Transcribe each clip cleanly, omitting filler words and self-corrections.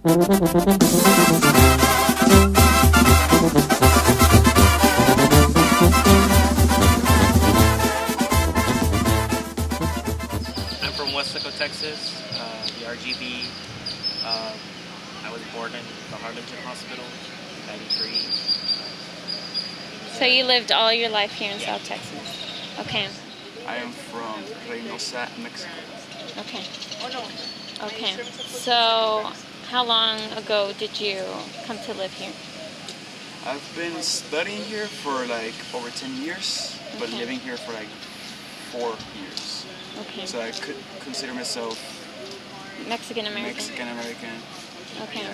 I'm from Westaco, Texas, the RGV. I was born in the Harlingen Hospital, 93. So you lived all your life here in South Texas? Okay. I am from Reynosa, Mexico. Okay. Okay. So how long ago did you come to live here? I've been studying here for like over 10 years, but Okay. living here for like 4 years. Okay. So I could consider myself Mexican American? Mexican American. Okay.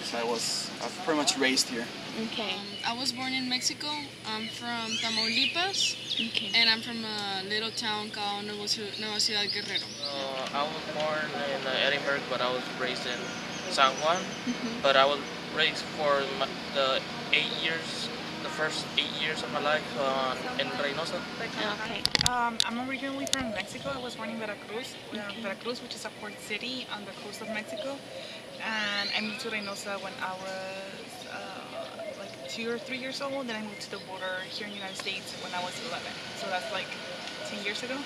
So I've pretty much raised here. Okay. I was born in Mexico. I'm from Tamaulipas, Okay. and I'm from a little town called Nueva Ciudad Guerrero. I was born in Edinburgh, but I was raised in San Juan. Mhm. But I was raised for the first 8 years of my life in Reynosa. Okay. I'm originally from Mexico. I was born in Veracruz, Veracruz, which is a port city on the coast of Mexico. And I moved to Reynosa when I was like 2 or 3 years old. Then I moved to the border here in the United States when I was 11. So that's like 10 years ago.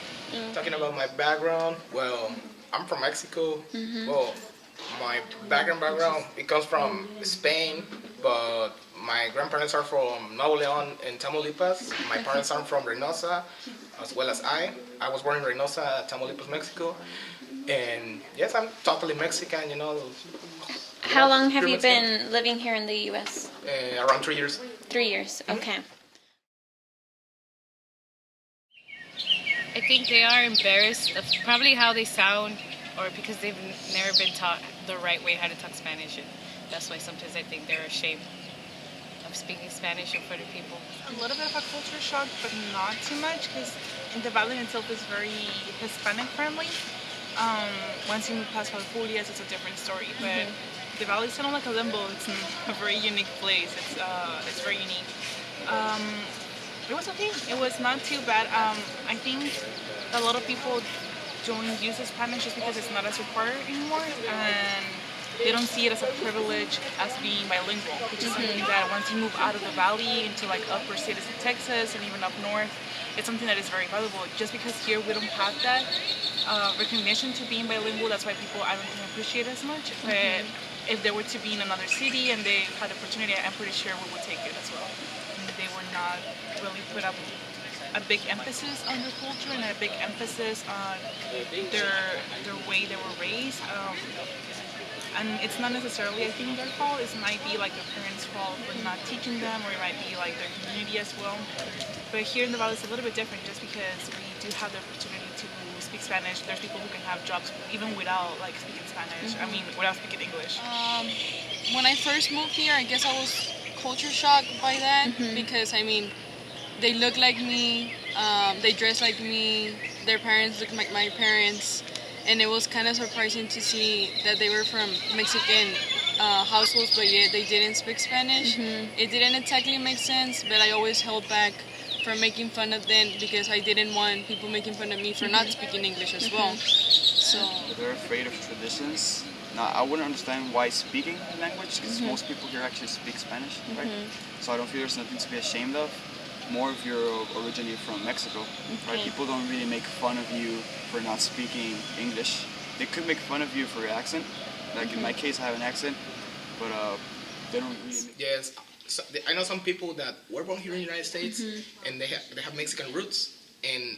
Talking about my background, well, I'm from Mexico. Well, my background, it comes from Spain, but my grandparents are from Nuevo León in Tamaulipas. My parents are from Reynosa, as well as I. I was born in Reynosa, Tamaulipas, Mexico. And yes, I'm totally Mexican, you know. How long have pure you Mexican. been living here in the U.S.? Around 3 years. 3 years. Okay. I think they are embarrassed of probably how they sound, or because they've never been taught the right way how to talk Spanish, and that's why sometimes I think they're ashamed of speaking Spanish in front of people. A little bit of a culture shock, but not too much, because the valley itself is very Hispanic friendly. Once you move past Falfurrias, it's a different story. But the valley is kind of like a limbo. It's a very unique place. It's very unique. It was okay. It was not too bad. I think a lot of people don't use the Spanish just because it's not as required anymore, and they don't see it as a privilege as being bilingual, which is something that once you move out of the valley into like upper cities of Texas and even up north, it's something that is very valuable. Just because here we don't have that recognition to being bilingual, that's why people I don't think appreciate it as much. But if they were to be in another city and they had the opportunity, I'm pretty sure we would take it as well. And they were not really put up a big emphasis on their culture and a big emphasis on their way they were raised. And it's not necessarily, I think, their fault. It might be like their parents' fault for not teaching them, or it might be like their community as well. But here in the valley, it's a little bit different, just because we do have the opportunity to speak Spanish. There's people who can have jobs even without like speaking Spanish. I mean, without speaking English. When I first moved here, I guess I was culture shocked by that because I mean, they look like me, they dress like me, their parents look like my parents, and it was kind of surprising to see that they were from Mexican households, but yet they didn't speak Spanish. It didn't exactly make sense, but I always held back from making fun of them because I didn't want people making fun of me for not speaking English as well. So They're afraid of traditions. Now, I wouldn't understand why speaking language, because most people here actually speak Spanish, right? So I don't feel there's nothing to be ashamed of. More if you're originally from Mexico, right? People don't really make fun of you for not speaking English. They could make fun of you for your accent. Like in my case, I have an accent, but they don't really. Yes, so I know some people that were born here in the United States and they have Mexican roots, and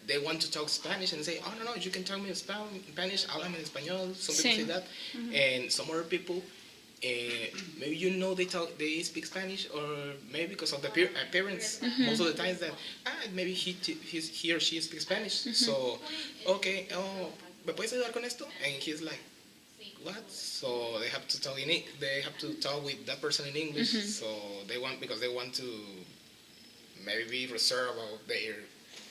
they want to talk Spanish and say, oh no, you can talk me in Spanish, háblame en español. Some people say that, and some other people, maybe they speak Spanish, or maybe because of the parents, most of the times that maybe he or she speaks Spanish. So, okay, ¿me puedes ayudar con esto? And he's like, what? So they have to talk with that person in English. So they want to maybe be reserved about their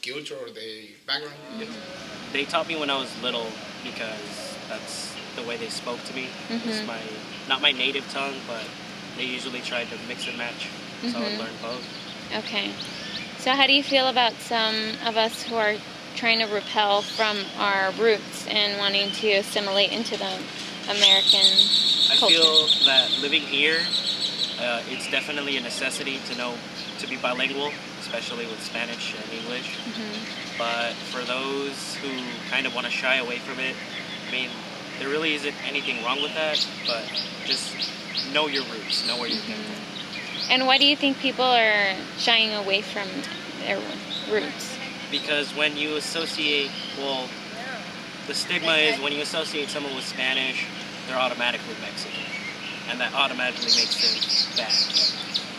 culture or their background. You know? They taught me when I was little because that's the way they spoke to me. It's not my native tongue, but they usually tried to mix and match, so I would learn both. Okay. So how do you feel about some of us who are trying to repel from our roots and wanting to assimilate into the American I culture? feel that living here, it's definitely a necessity to be bilingual, especially with Spanish and English. But for those who kind of want to shy away from it, I mean, there really isn't anything wrong with that, but just know your roots, know where you came from. And why do you think people are shying away from their roots? Because when you associate, well, the stigma is when you associate someone with Spanish, they're automatically Mexican. And that automatically makes them bad.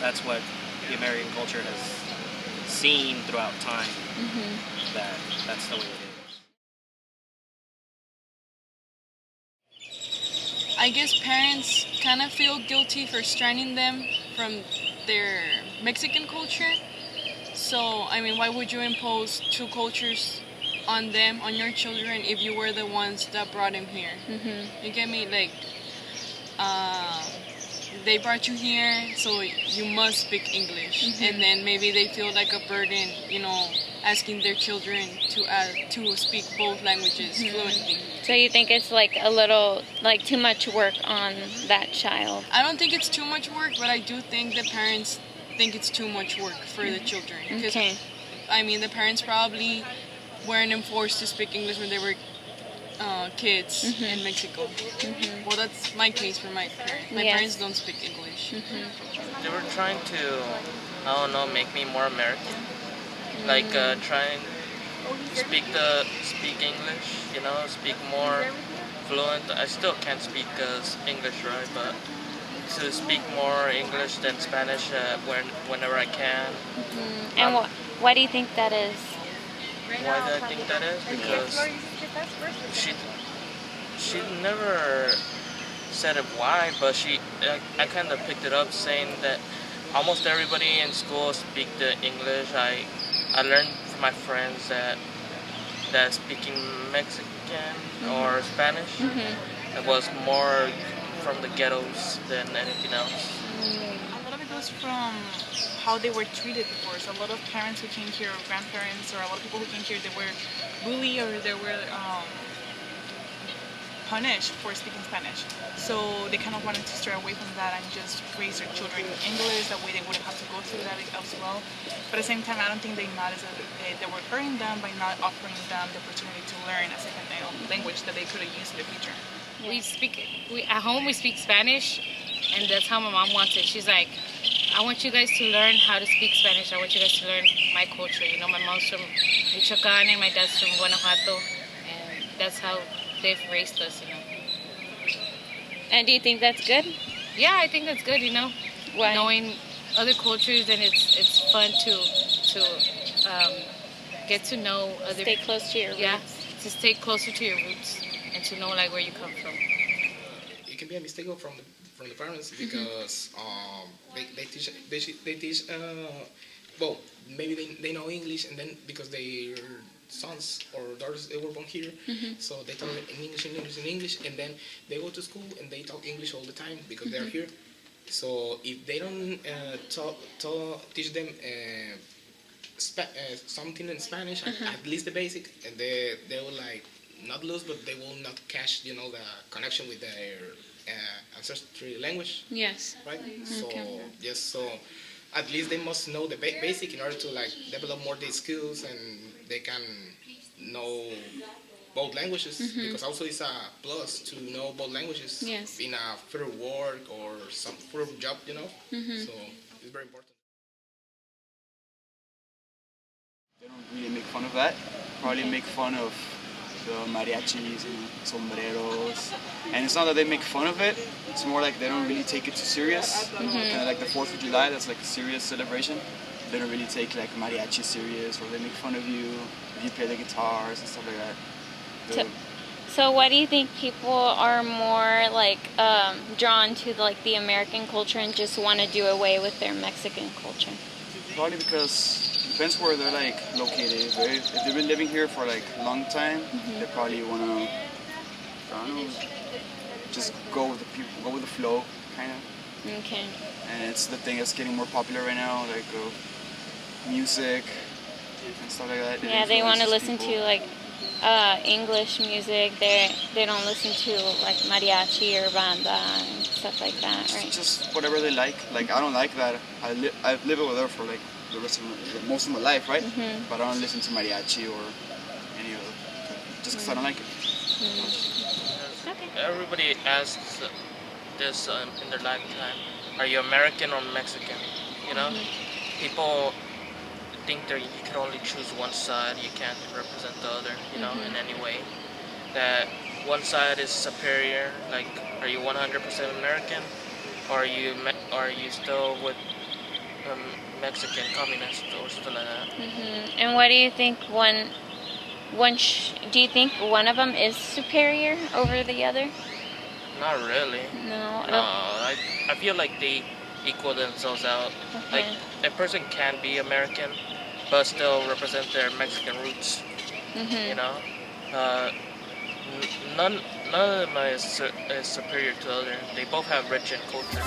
That's what the American culture has seen throughout time. That's the way it is. I guess parents kind of feel guilty for stranding them from their Mexican culture. So, I mean, why would you impose two cultures on them, on your children, if you were the ones that brought them here? You get me? Like, they brought you here, so you must speak English. And then maybe they feel like a burden, you know, asking their children to speak both languages fluently. So you think it's like a little, like too much work on that child? I don't think it's too much work, but I do think the parents think it's too much work for the children. Okay. I mean, the parents probably weren't enforced to speak English when they were kids in Mexico. Well, that's my case for my parents. My parents don't speak English. They were trying to, I don't know, make me more American. Like trying to speak English, you know, speak more fluent. I still can't speak English right, but to speak more English than Spanish whenever I can. And why do you think that is? Why do I think that is? Because she never said it why, but I kind of picked it up saying that almost everybody in school speak the English. I learned from my friends that speaking Mexican or Spanish it was more from the ghettos than anything else. A lot of it goes from how they were treated before. So a lot of parents who came here, or grandparents, or a lot of people who came here, they were bullied or they were punished for speaking Spanish. So they kind of wanted to stray away from that and just raise their children in English. That way they wouldn't have to go through that as well. But at the same time, I don't think they noticed that they were hurting them by not offering them the opportunity to learn a second language that they could have used in the future. At home we speak Spanish, and that's how my mom wants it. She's like, I want you guys to learn how to speak Spanish. I want you guys to learn my culture. You know, my mom's from Michoacan and my dad's from Guanajuato, and that's how they've raised us, you know. And do you think that's good? Yeah, I think that's good, you know. Why? Knowing other cultures, and it's fun to get to know other. Stay close to your roots. Yeah, to stay closer to your roots and to know like where you come from. It can be a mistake from the parents because they teach well, maybe they know English, and then because their sons or daughters, they were born here, so they talk in English, and then they go to school and they talk English all the time because they're here. So if they don't teach them something in Spanish, at least the basic, and they will like not lose, but they will not catch, you know, the connection with their ancestral language. Yes. Right. So yes, so at least they must know the basic in order to like develop more their skills, and they can know both languages, because also it's a plus to know both languages in a future work or some future job, you know. So it's very important. They don't really make fun of that. Probably make fun of the mariachis and sombreros. And it's not that they make fun of it, it's more like they don't really take it too serious. Kind of like the 4th of July, that's like a serious celebration. They don't really take like mariachi serious, or they make fun of you if you play the guitars and stuff like that. So why do you think people are more like drawn to like the American culture and just want to do away with their Mexican culture? Probably because it depends where they're like located. If they've been living here for like a long time, they probably want to, I don't know, just go with the people, go with the flow, kind of. Okay. And it's the thing that's getting more popular right now, like music and stuff like that. Yeah, they want to listen to like English music, they don't listen to like mariachi or banda and stuff like that, right? Just whatever they like. Like I don't like that. I've lived over there for like the rest of most of my life, right? Mm-hmm. But I don't listen to mariachi or any of it, just because I don't like it. Okay. Everybody asks this in their lifetime: are you American or Mexican? You know, people think that you can only choose one side. You can't represent the other. You know, in any way. That one side is superior. Like, are you 100% American, or are you still with Mexican communist or something like that? And what do you think do you think one of them is superior over the other? Not really. No. No, I feel like they equal themselves out. Okay. Like, a person can be American, but still represent their Mexican roots. You know, none of them is superior to the other. They both have rich in culture.